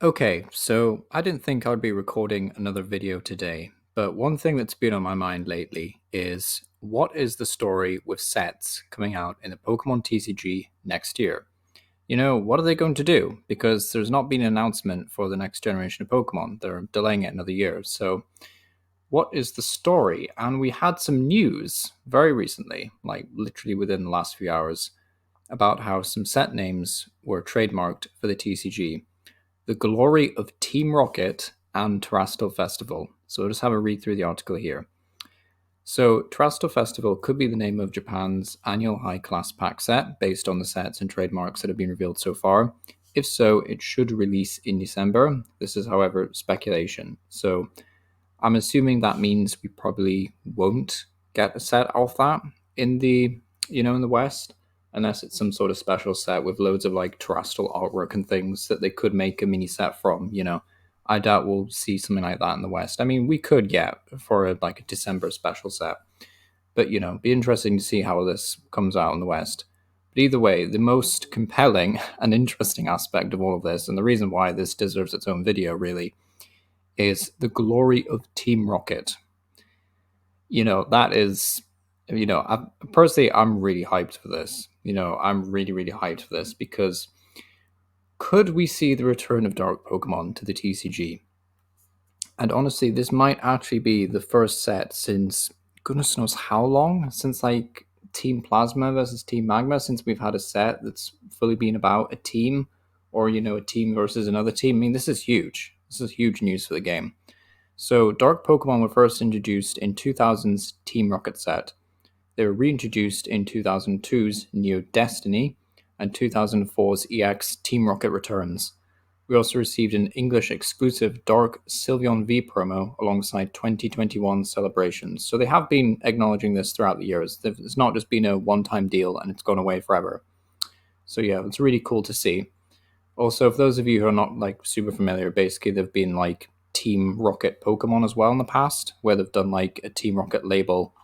Okay, so I didn't think I'd be recording another video today, but one thing that's been on my mind lately is what is the story with sets coming out in the Pokemon TCG next year? What are they going to do? Because there's not been an announcement for the next generation of Pokemon. They're delaying it another year. So, what is the story? And we had some news very recently, like literally within the last few hours, about how some set names were trademarked for the TCG. The Glory of Team Rocket and Terastal Festival. So I'll just have a read through the article here. So Terastal Festival could be the name of Japan's annual high-class pack set based on the sets and trademarks that have been revealed so far. If so, it should release in December. This is, however, speculation. So I'm assuming that means we probably won't get a set of that in the West, unless it's some sort of special set with loads of like terrestrial artwork and things that they could make a mini set from. I doubt we'll see something like that in the West. I mean, we could get for like a December special set, but be interesting to see how this comes out in the West. But either way, the most compelling and interesting aspect of all of this, and the reason why this deserves its own video, really, is the glory of Team Rocket. That is, personally, I'm really hyped for this. I'm really, really hyped for this because could we see the return of Dark Pokemon to the TCG? And honestly, this might actually be the first set since goodness knows how long, since like Team Plasma versus Team Magma, since we've had a set that's fully been about a team or, a team versus another team. I mean, this is huge. This is huge news for the game. So, Dark Pokemon were first introduced in 2000's Team Rocket set. They were reintroduced in 2002's Neo Destiny and 2004's EX Team Rocket Returns. We also received an English exclusive Dark Sylveon V promo alongside 2021 celebrations. So they have been acknowledging this throughout the years. It's not just been a one-time deal and it's gone away forever. So yeah, it's really cool to see. Also, for those of you who are not like super familiar, basically they've been like Team Rocket Pokemon as well in the past, where they've done like a Team Rocket label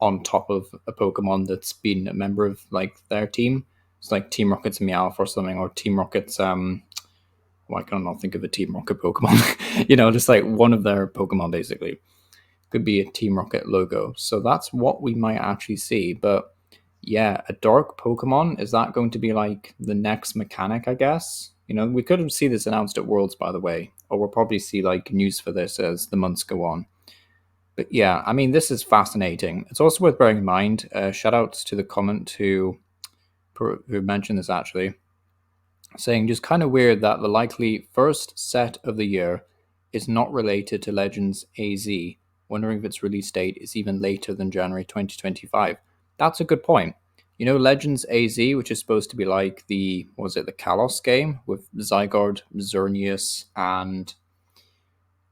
on top of a Pokemon that's been a member of like their team. It's like Team Rocket's Meowth or something, or Team Rocket's why can I not think of a Team Rocket Pokemon? Just like one of their Pokemon basically. Could be a Team Rocket logo. So that's what we might actually see. But yeah, a dark Pokemon, is that going to be like the next mechanic, I guess? We could see this announced at Worlds, by the way, or we'll probably see like news for this as the months go on. But yeah, I mean, this is fascinating. It's also worth bearing in mind, shout outs to the comment who mentioned this actually, saying just kind of weird that the likely first set of the year is not related to Legends AZ, wondering if its release date is even later than January 2025. That's a good point. Legends AZ, which is supposed to be like the Kalos game with Zygarde, Xerneas, and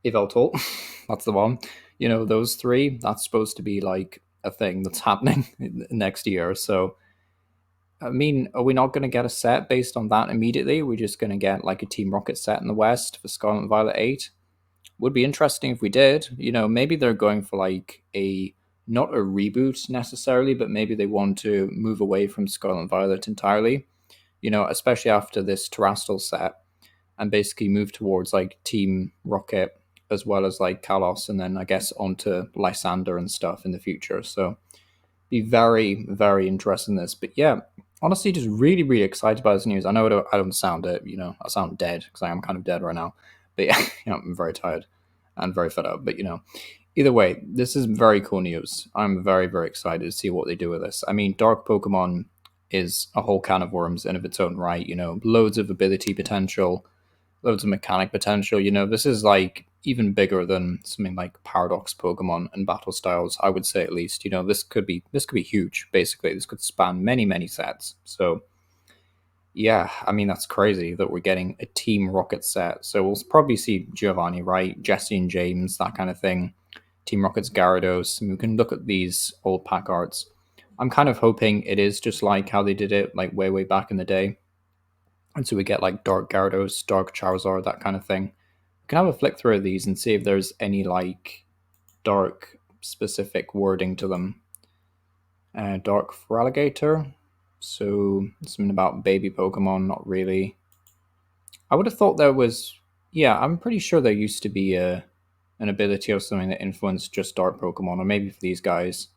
Yveltal. That's the one. Those three, that's supposed to be like a thing that's happening next year. So, I mean, are we not going to get a set based on that immediately? We're just going to get like a Team Rocket set in the West for Scarlet and Violet 8. Would be interesting if we did. Maybe they're going for like not a reboot necessarily, but maybe they want to move away from Scarlet and Violet entirely. Especially after this Terastal set, and basically move towards like Team Rocket as well as like Kalos, and then I guess onto Lysander and stuff in the future. So be very, very interested in this. But yeah, honestly, just really, really excited by this news. I know I don't sound it, I sound dead because I am kind of dead right now. But yeah, I'm very tired and very fed up. But either way, this is very cool news. I'm very, very excited to see what they do with this. I mean, Dark Pokemon is a whole can of worms in of its own right. Loads of ability potential, loads of mechanic potential. This is like even bigger than something like Paradox Pokemon and battle styles, I would say at least. This could be huge, basically. This could span many, many sets. So yeah, I mean that's crazy that we're getting a Team Rocket set. So we'll probably see Giovanni, right? Jesse and James, that kind of thing. Team Rocket's Gyarados. And we can look at these old pack arts. I'm kind of hoping it is just like how they did it like way, way back in the day. And so we get like Dark Gyarados, Dark Charizard, that kind of thing. We can have a flick through these and see if there's any like dark specific wording to them. Dark Feraligatr. So something about baby Pokemon, not really. I would have thought there was Yeah, I'm pretty sure there used to be an ability or something that influenced just dark Pokemon, or maybe for these guys.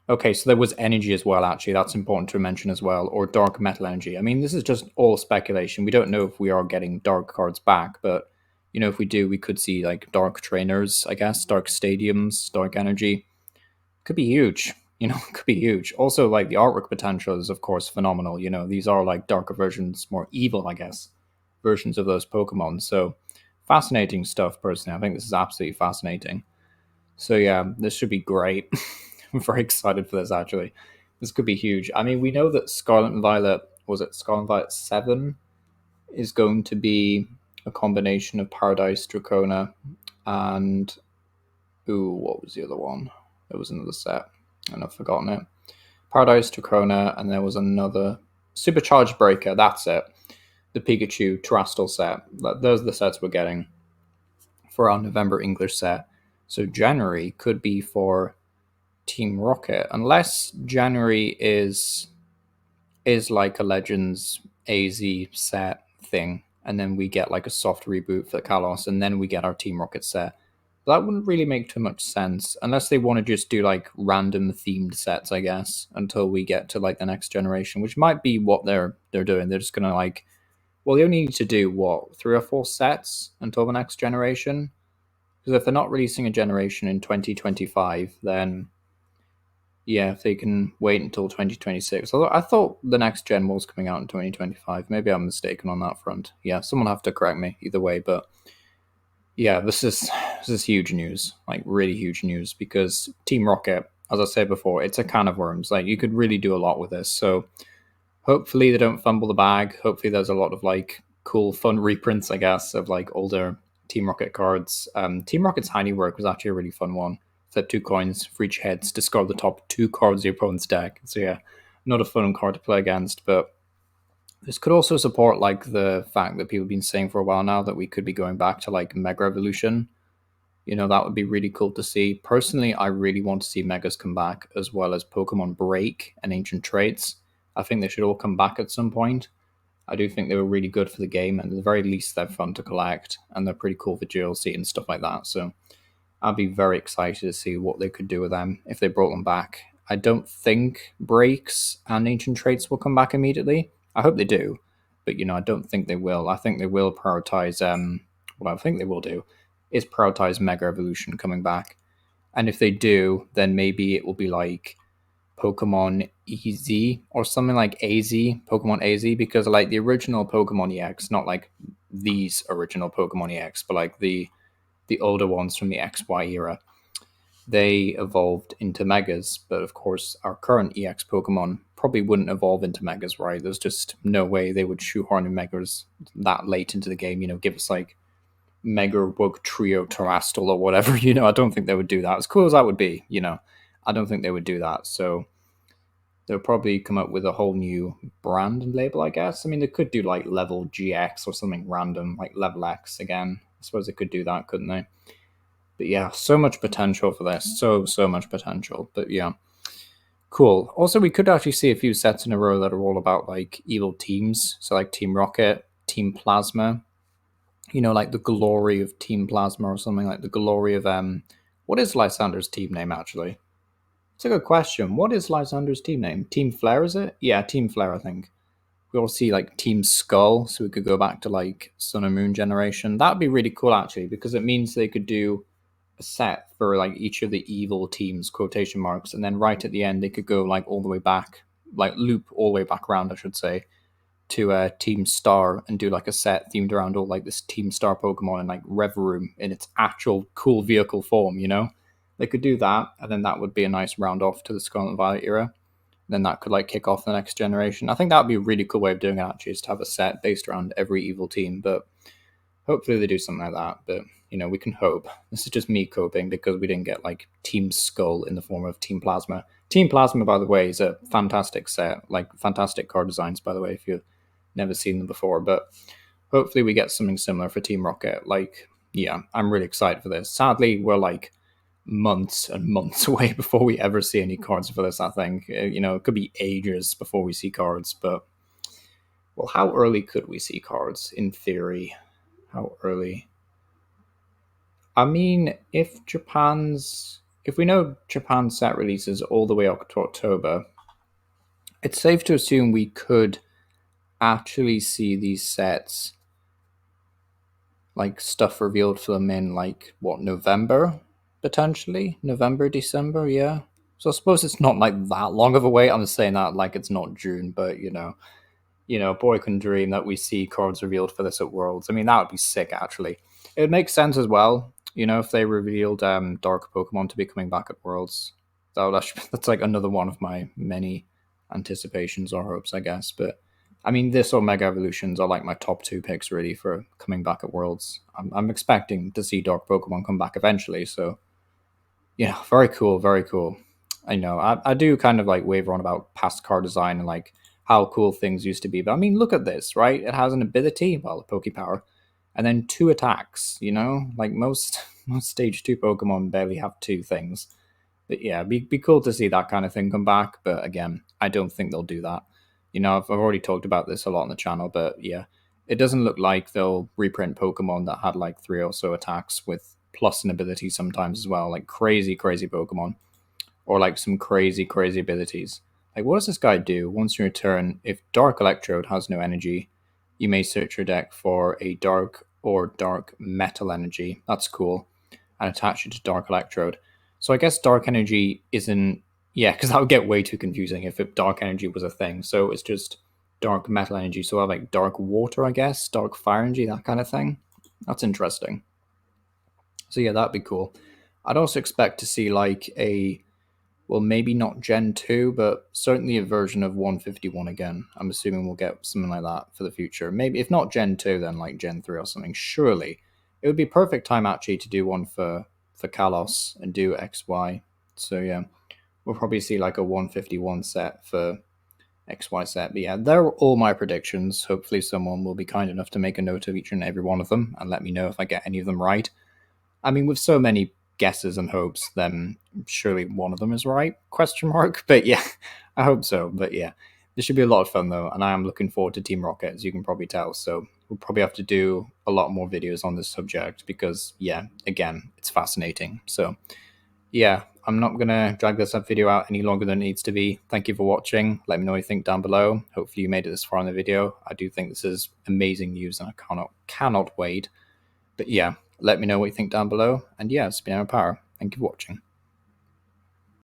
Okay, so there was energy as well, actually. That's important to mention as well, or dark metal energy. I mean, this is just all speculation. We don't know if we are getting dark cards back, but if we do, we could see like dark trainers, I guess, dark stadiums, dark energy. Could be huge. Could be huge. Also, like the artwork potential is, of course, phenomenal. These are like darker versions, more evil, I guess, versions of those Pokemon. So fascinating stuff, personally. I think this is absolutely fascinating. So yeah, this should be great. I'm very excited for this actually. This could be huge. I mean, we know that Scarlet and Violet, was it Scarlet and Violet 7 is going to be a combination of Paradise Dracona and ooh, what was the other one? There was another set and I've forgotten it. Paradise Dracona, and there was another Supercharged Breaker, that's it. The Pikachu Terrestrial set. Those are the sets we're getting for our November English set. So January could be for Team Rocket, unless January is like a Legends AZ set thing, and then we get like a soft reboot for Kalos, and then we get our Team Rocket set. But that wouldn't really make too much sense unless they want to just do like random themed sets, I guess, until we get to like the next generation, which might be what they're doing. They're just gonna like, well, they only need to do what 3 or 4 sets until the next generation. Because if they're not releasing a generation in 2025, then yeah, if they can wait until 2026. Although I thought the next gen was coming out in 2025. Maybe I'm mistaken on that front. Yeah, someone have to correct me either way. But yeah, this is huge news, like really huge news, because Team Rocket, as I said before, it's a can of worms. Like you could really do a lot with this. So hopefully they don't fumble the bag. Hopefully there's a lot of like cool, fun reprints, I guess, of like older Team Rocket cards. Team Rocket's Tiny Work was actually a really fun one. Flip 2 coins for each heads, discard the top 2 cards of your opponent's deck. So yeah, not a fun card to play against, but this could also support like the fact that people have been saying for a while now that we could be going back to like Mega Evolution. That would be really cool to see. Personally, I really want to see Megas come back, as well as Pokemon Break and Ancient Traits. I think they should all come back at some point. I do think they were really good for the game, and at the very least, they're fun to collect, and they're pretty cool for GLC and stuff like that. So I'd be very excited to see what they could do with them if they brought them back. I don't think Breaks and Ancient Traits will come back immediately. I hope they do, but I don't think they will. I think they will prioritize. What I think they will do is prioritize Mega Evolution coming back, and if they do, then maybe it will be like Pokemon EZ or something like Pokemon AZ, because like the original Pokemon EX, not like these original Pokemon EX, but like the older ones from the XY era, they evolved into Megas. But of course, our current EX Pokemon probably wouldn't evolve into Megas, right? There's just no way they would shoehorn in Megas that late into the game. Give us like Mega Woke Trio Terrastal or whatever. I don't think they would do that. As cool as that would be, I don't think they would do that. So they'll probably come up with a whole new brand and label, I guess. I mean, they could do like level GX or something random, like level X again. I suppose they could do that, couldn't they? But yeah, so much potential for this. So much potential. But yeah, cool. Also, we could actually see a few sets in a row that are all about like evil teams. So like Team Rocket, Team Plasma, like the glory of Team Plasma or something, like the glory of what is Lysander's team name actually? It's a good question. What is Lysander's team name? Team Flare, is it? Yeah, Team Flare, I think. We all see like Team Skull, so we could go back to like Sun and Moon generation. That'd be really cool actually, because it means they could do a set for like each of the evil teams, quotation marks, and then right at the end they could go like all the way back, like loop all the way back around, I should say, to Team Star and do like a set themed around all like this Team Star Pokemon and like Revroom in its actual cool vehicle form. They could do that, and then that would be a nice round off to the Scarlet and Violet era. Then that could like kick off the next generation. I think that would be a really cool way of doing it actually, is to have a set based around every evil team. But hopefully they do something like that. But we can hope. This is just me coping because we didn't get like Team Skull in the form of Team Plasma. Team Plasma, by the way, is a fantastic set, like fantastic card designs, by the way, if you've never seen them before. But hopefully we get something similar for Team Rocket. Like, yeah, I'm really excited for this. Sadly, we're like months and months away before we ever see any cards for this, I think. It could be ages before we see cards, but Well, how early could we see cards in theory? How early? I mean, if we know Japan's set releases all the way up to October, it's safe to assume we could actually see these sets, like stuff revealed for them in like what, November, potentially November, December, yeah. So I suppose it's not like that long of a wait. I'm saying that like it's not June, but boy can dream that we see cards revealed for this at Worlds. I mean, that would be sick, actually. It would make sense as well, if they revealed Dark Pokemon to be coming back at Worlds. That's like another one of my many anticipations or hopes, I guess. But I mean, this or Mega Evolutions are like my top two picks, really, for coming back at Worlds. I'm expecting to see Dark Pokemon come back eventually, so very cool, very cool. I know. I do kind of like waver on about past card design and like how cool things used to be. But I mean, look at this, right? It has an ability, well, a Pokepower, and then two attacks, Like most most stage two Pokemon barely have two things. But yeah, be cool to see that kind of thing come back. But again, I don't think they'll do that. I've already talked about this a lot on the channel, but yeah, it doesn't look like they'll reprint Pokemon that had like three or so attacks with plus an ability sometimes as well, like crazy, crazy Pokemon, or like some crazy, crazy abilities. Like, what does this guy do? Once you return, if Dark Electrode has no energy, you may search your deck for a Dark or Dark Metal energy. That's cool. And attach it to Dark Electrode. So I guess Dark Energy isn't. Yeah, because that would get way too confusing if Dark Energy was a thing. So it's just Dark Metal Energy. So I have like Dark Water, I guess, Dark Fire Energy, that kind of thing. That's interesting. So yeah, that'd be cool. I'd also expect to see like maybe not Gen 2, but certainly a version of 151 again. I'm assuming we'll get something like that for the future. Maybe if not Gen 2, then like Gen 3 or something. Surely. It would be perfect time actually to do one for Kalos and do XY. So yeah, we'll probably see like a 151 set for XY set. But yeah, they're all my predictions. Hopefully someone will be kind enough to make a note of each and every one of them and let me know if I get any of them right. I mean, with so many guesses and hopes, then surely one of them is right? Question mark. But yeah, I hope so. But yeah, this should be a lot of fun though, and I am looking forward to Team Rocket, as you can probably tell. So we'll probably have to do a lot more videos on this subject because, yeah, again, it's fascinating. So yeah, I'm not gonna drag this up video out any longer than it needs to be. Thank you for watching. Let me know what you think down below. Hopefully you made it this far in the video. I do think this is amazing news, and I cannot wait. But yeah, let me know what you think down below. And yeah, it's been Power. Thank you for watching.